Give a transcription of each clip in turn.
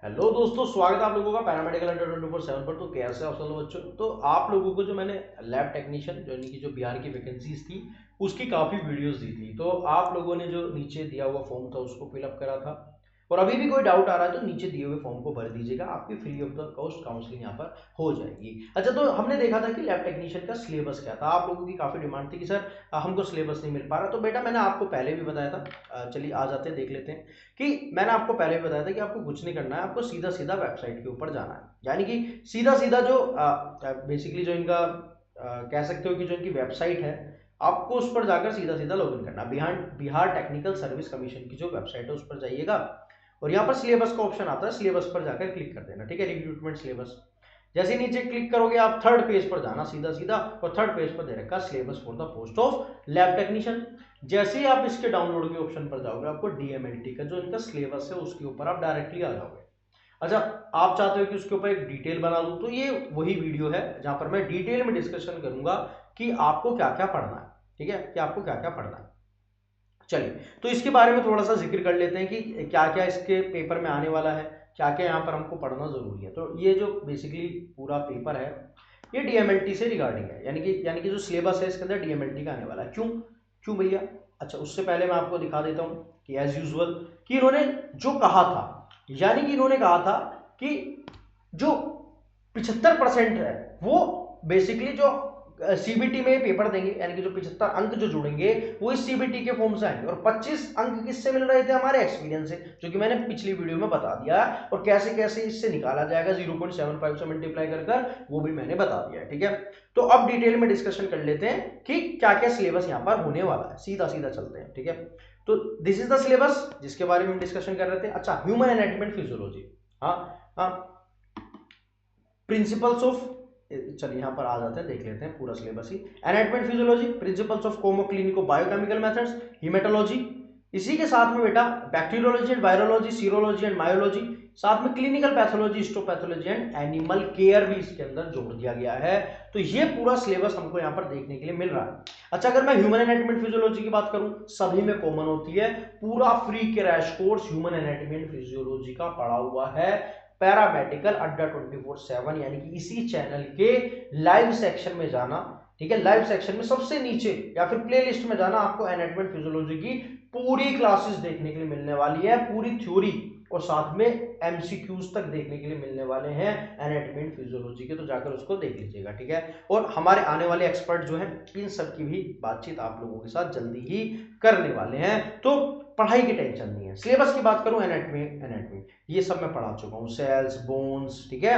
Hello दोस्तों, स्वागत है आप लोगों का पैरामेडिकल अंडर 24/7 पर। तो कैसे आप सब लोग बच्चों? तो आप लोगों को जो मैंने लैब टेक्नीशियन जो यानी कि जो बिहार की वैकेंसीज थी उसकी काफ़ी वीडियोस दी थी। तो आप लोगों ने जो नीचे दिया हुआ फॉर्म था उसको फिलअप करा था, और अभी भी कोई डाउट आ रहा है तो नीचे दिए हुए फॉर्म को भर दीजिएगा, आपकी free of the cost counselling यहाँ पर हो जाएगी। अच्छा, तो हमने देखा था कि लैब टेक्नीशियन का सिलेबस क्या था। आप लोगों की काफ़ी डिमांड थी कि सर हमको सिलेबस नहीं मिल पा रहा। तो बेटा मैंने आपको पहले भी बताया था, चलिए आ जाते हैं देख लेते हैं कि मैंने आपको पहले भी बताया था कि आपको कुछ नहीं करना है, आपको सीधा सीधा वेबसाइट के ऊपर जाना है। यानी कि सीधा सीधा जो बेसिकली जो इनका कह सकते हो कि जो इनकी वेबसाइट है, आपको उस पर जाकर सीधा सीधा लॉगिन करना। Bihar Bihar technical service commission की जो वेबसाइट है उस पर जाइएगा, और यहाँ पर सिलेबस का ऑप्शन आता है, सिलेबस पर जाकर क्लिक कर देना। ठीक है, रिक्रूटमेंट सिलेबस। जैसे नीचे क्लिक करोगे आप थर्ड पेज पर जाना सीधा सीधा, और थर्ड पेज पर दे रखा syllabus for the post of lab technician. जैसे ही आप इसके डाउनलोड के ऑप्शन पर जाओगे, आपको डीएमएलटी का जो इनका सिलेबस है उसके ऊपर आप डायरेक्टली आ जाओगे। अच्छा, आप चाहते हो कि उसके ऊपर एक डिटेल बना दूं, तो ये वही वीडियो है जहां पर मैं डिटेल में डिस्कशन करूंगा कि आपको क्या क्या पढ़ना है। ठीक है, कि आपको क्या क्या पढ़ना है। चलिए, तो इसके बारे में थोड़ा सा जिक्र कर लेते हैं कि क्या क्या इसके पेपर में आने वाला है, क्या क्या यहाँ पर हमको पढ़ना जरूरी है। तो ये जो बेसिकली पूरा पेपर है ये डीएमएलटी से रिगार्डिंग है, यानी कि जो सिलेबस है इसके अंदर डीएमएलटी का आने वाला है। क्यों क्यों भैया? अच्छा, उससे पहले मैं आपको दिखा देता हूँ कि एज यूजुअल कि इन्होंने जो कहा था, यानी कि इन्होंने कहा था कि जो 75% है वो बेसिकली जो सीबीटी में पेपर देंगे, यानी कि जो 75 अंक जो जुड़ेंगे वो इस सीबीटी के फॉर्म से आएंगे, और 25 अंक किससे मिल रहे थे? हमारे एक्सपीरियंस से, जो कि मैंने पिछली वीडियो में बता दिया, और कैसे कैसे इससे निकाला जाएगा 0.75 से मल्टीप्लाई कर वो भी मैंने बता दिया है। ठीक है, तो अब डिटेल में डिस्कशन कर लेते हैं कि क्या क्या सिलेबस यहाँ पर होने वाला है। सीधा सीधा चलते हैं। ठीक है, तो दिस इज द सिलेबस जिसके बारे में हम डिस्कशन कर रहे थे। अच्छा, ह्यूमन एनाटॉमी एंड फिजियोलॉजी। हाँ हाँ, प्रिंसिपल्स ऑफ, चलिए यहाँ पर आ जाते हैं, देख लेते हैं पूरा सिलेबस ही। Anatomy and physiology, principles of कोमो क्लिनिको बायोकेमिकल मेथड्स, हिमेटोलॉजी, इसी के साथ में बेटा bacteriology and virology, serology and myology, साथ में clinical pathology, histopathology and animal care भी इसके अंदर जोड़ दिया गया है। तो ये पूरा सिलेबस हमको यहाँ पर देखने के लिए मिल रहा है। अच्छा, अगर मैं ह्यूमन एनाटॉमी एंड फिजियोलॉजी की बात करूं, सभी में कॉमन होती है, पूरा free crash course human anatomy and physiology का पड़ा हुआ है पैरामेडिकल अड्डा 24/7, यानी कि इसी चैनल के लाइव सेक्शन में जाना। ठीक है, लाइव सेक्शन में सबसे नीचे या फिर प्लेलिस्ट में जाना, आपको एनाटॉमी एंड फिजियोलॉजी की पूरी क्लासेस देखने के लिए मिलने वाली है, पूरी थ्योरी और साथ में एमसीक्यूज तक देखने के लिए मिलने वाले हैं एनाटॉमी एंड फिजियोलॉजी के। तो जाकर उसको देख लीजिएगा। ठीक है, और हमारे आने वाले एक्सपर्ट जो हैं इन सब की भी बातचीत आप लोगों के साथ जल्दी ही करने वाले हैं, तो पढ़ाई की टेंशन नहीं है। सिलेबस की बात करूं, एनाटॉमी एनाटॉमी ये सब मैं पढ़ा चुका हूँ, सेल्स, बोन्स, ठीक है,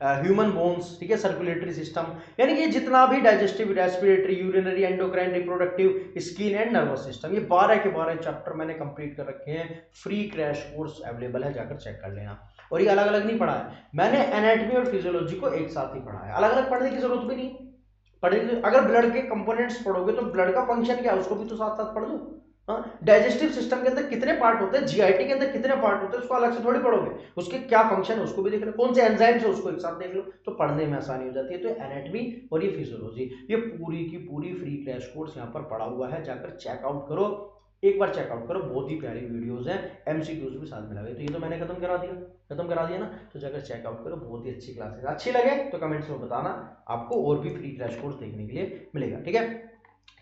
ह्यूमन बोन्स, ठीक है, सर्कुलेटरी सिस्टम, यानी कि जितना भी digestive, respiratory, urinary, endocrine, reproductive, skin and nervous system, ये 12 के 12 चैप्टर मैंने कंप्लीट कर रखे हैं। फ्री क्रैश कोर्स अवेलेबल है, जाकर चेक कर लेना। और ये अलग अलग नहीं पढ़ा है मैंने, एनाटॉमी और फिजियोलॉजी को एक साथ ही पढ़ा है, अलग अलग पढ़ने की जरूरत भी नहीं पढ़ेगी। अगर ब्लड के कंपोनेंट्स पढ़ोगे तो ब्लड का फंक्शन क्या है उसको भी तो साथ साथ पढ़ दो। हाँ, डाइजेस्टिव सिस्टम के अंदर कितने पार्ट होते हैं, जीआईटी के अंदर कितने पार्ट होते हैं, उसको अलग से थोड़ी पढ़ोगे, उसके क्या फंक्शन है उसको भी देख लो, कौन से एंजाइम्स है उसको एक साथ देख लो, तो पढ़ने में आसानी हो जाती है। तो एनाटॉमी और ये फिजियोलॉजी, ये पूरी की पूरी फ्री क्रैश कोर्स यहाँ पर पड़ा हुआ है, जाकर चेकआउट करो, एक बार चेकआउट करो, बहुत ही प्यारी वीडियोस हैं, एमसीक्यूज भी साथ में लगे। तो ये तो मैंने खत्म करा दिया ना, तो जाकर चेकआउट करो, बहुत ही अच्छी क्लासेस। अच्छी लगे तो कमेंट्स में बताना, आपको और भी फ्री क्रैश कोर्स देखने के लिए मिलेगा। ठीक है,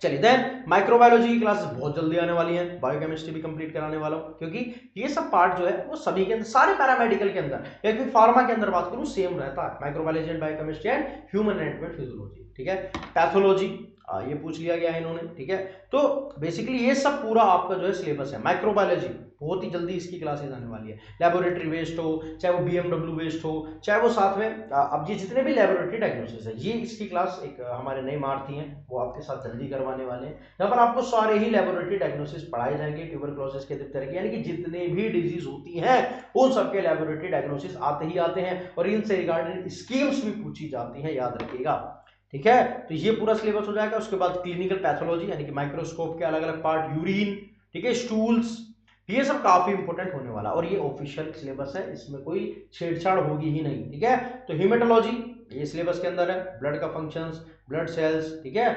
चलिए देन माइक्रोबायोलॉजी की क्लासेस बहुत जल्दी आने वाली हैं, बायोकेमिस्ट्री भी कंप्लीट कराने वाला हूं, क्योंकि ये सब पार्ट जो है वो सभी के अंदर, सारे पैरामेडिकल के अंदर या फिर फार्मा के अंदर बात करूं सेम रहता है, microbiology and biochemistry and human anatomy and physiology. ठीक है, पैथोलॉजी ये पूछ लिया गया है इन्होंने। ठीक है, तो बेसिकली ये सब पूरा आपका जो है सिलेबस है। माइक्रोबायोलॉजी बहुत ही जल्दी इसकी क्लासेस आने वाली है, लेबोरेटरी वेस्ट हो, चाहे वो बीएमडब्ल्यू वेस्ट हो, चाहे वो साथ में अब ये जितने भी लेबोरेटरी डायग्नोसिस है, ये इसकी क्लास एक हमारे नए मारती हैं वो आपके साथ जल्दी करवाने वाले हैं, जहाँ पर आपको सारे ही लेबोरेटरी डायग्नोसिस पढ़ाए जाएंगे, ट्यूबरक्लोसिस के तरह के, यानी कि जितने भी डिजीज होती हैं उन सबके लेबोरेटरी डायग्नोसिस आते ही आते हैं, और इनसे रिगार्डेड स्कीम्स भी पूछी जाती हैं, याद रखिएगा। ठीक है, तो ये पूरा सिलेबस हो जाएगा। उसके बाद क्लिनिकल पैथोलॉजी, यानी कि माइक्रोस्कोप के अलग अलग पार्ट, यूरिन, ठीक है, स्टूल्स, ये सब काफी इंपॉर्टेंट होने वाला, और ये ऑफिशियल सिलेबस है, इसमें कोई छेड़छाड़ होगी ही नहीं। ठीक है, तो हीमेटोलॉजी ये सिलेबस के अंदर है, ब्लड का फंक्शंस, ब्लड सेल्स, ठीक है,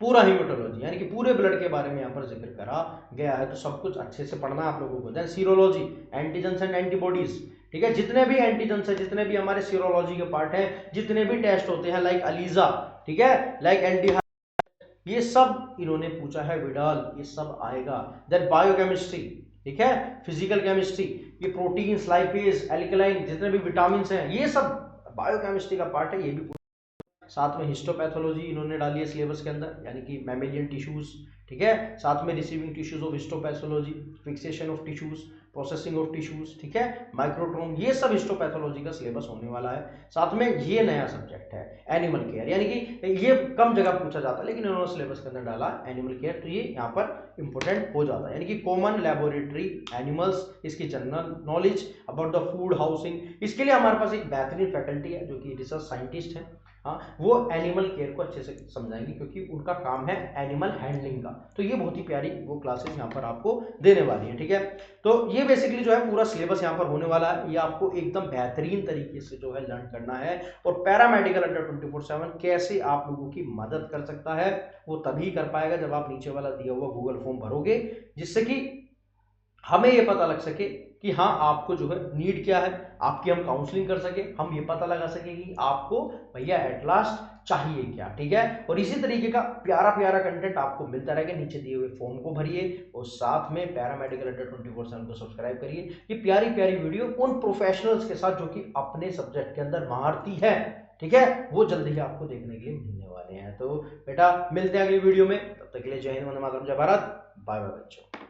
पूरा हीमेटोलॉजी, यानी कि पूरे ब्लड के बारे में यहाँ पर जिक्र करा गया है, तो सब कुछ अच्छे से पढ़ना है आप लोगों को। Then serology, antigens and antibodies, ठीक है। जितने भी एंटीजन्स है, जितने भी हमारे सीरोलॉजी के पार्ट हैं, जितने भी टेस्ट होते हैं लाइक अलीजा, ठीक है, लाइक एल्डिहाइड, ये सब इन्होंने पूछा है, विडाल, ये सब आएगा। देन बायोकेमिस्ट्री, ठीक है, फिजिकल केमिस्ट्री, ये प्रोटीन्स, लाइपेज, एल्कलाइन, जितने भी विटामिन हैं, ये सब बायोकेमिस्ट्री का पार्ट है, ये भी। साथ में हिस्टोपैथोलॉजी इन्होंने डाली है सिलेबस के अंदर, यानी कि मैमेलियन टिश्यूज, ठीक है। साथ में receiving tissues of histopathology, fixation of tissues, processing of tissues, ठीक है, माइक्रोट्रोम, ये सब हिस्टोपैथोलॉजी का सिलेबस होने वाला है। साथ में ये नया सब्जेक्ट है एनिमल केयर, यानी कि ये कम जगह पूछा जाता है, लेकिन इन्होंने सिलेबस के अंदर डाला एनिमल केयर, तो ये यहाँ पर इंपॉर्टेंट हो जाता है, यानी कि कॉमन लेबोरेटरी एनिमल्स, इसकी general knowledge about the food housing. इसके लिए हमारे पास एक बेहतरीन फैकल्टी है जो कि रिसर्च साइंटिस्ट है, हाँ, वो एनिमल केयर को अच्छे से समझाएंगे, क्योंकि उनका काम है एनिमल हैंडलिंग का। तो ये बहुत ही प्यारी वो क्लासेस यहाँ पर आपको देने वाली है, ठीक है। तो ये बेसिकली जो है पूरा सिलेबस यहाँ पर होने वाला है, ये आपको एकदम बेहतरीन तरीके से जो है लर्न करना है। और पैरामेडिकल अंडर 24/7 कैसे आप लोगों की मदद कर सकता है, वो तभी कर पाएगा जब आप नीचे वाला दिया हुआ गूगल फॉर्म भरोगे, जिससे कि हमें ये पता लग सके कि हाँ आपको जो है नीड क्या है, आपकी हम काउंसलिंग कर सके, हम ये पता लगा सके कि आपको भैया एट लास्ट चाहिए क्या, ठीक है। और इसी तरीके का प्यारा प्यारा कंटेंट आपको मिलता रहेगा, नीचे दिए हुए फॉर्म को भरिए और साथ में पैरामेडिकल अंडर 24/7 को सब्सक्राइब करिए। ये प्यारी प्यारी वीडियो उन प्रोफेशनल्स के साथ जो कि अपने सब्जेक्ट के अंदर महारती है, ठीक है, वो जल्दी ही आपको देखने के लिए मिलने वाले हैं। तो बेटा मिलते हैं अगली वीडियो में, तब तक के लिए जय हिंद, वंदे मातरम, जय भारत, बाय बाय बच्चों।